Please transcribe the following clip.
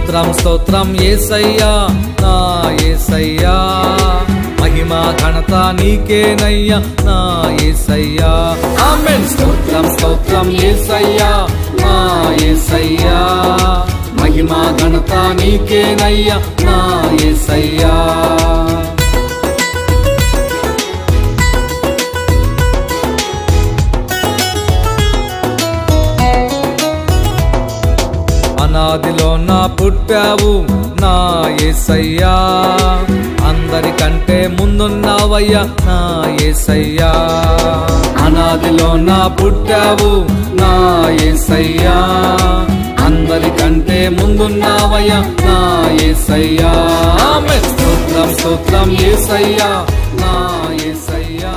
స్తోత్రం స్తోత్రం యేసయ్యా నా యేసయ్యా, మహిమా ఘనత నీకేనయ్యా నా యేసయ్యా. ఆమేన్. స్తోత్రం స్తోత్రం యేసయ్యా నా యేసయ్యా, మహిమా ఘనత నీకేనయ్యా నా యేసయ్యా. అనాదిలో నా పుట్టావు నా యేసయ్యా, అందరికంటే ముందున్నావయ్యా నా యేసయ్యా. అనాదిలో నా పుట్టావు నా యేసయ్యా, అందరికంటే ముందున్నావయ్యా నా యేసయ్యా. స్తోత్రం స్తోత్రం యేసయ్యా నా యేసయ్యా.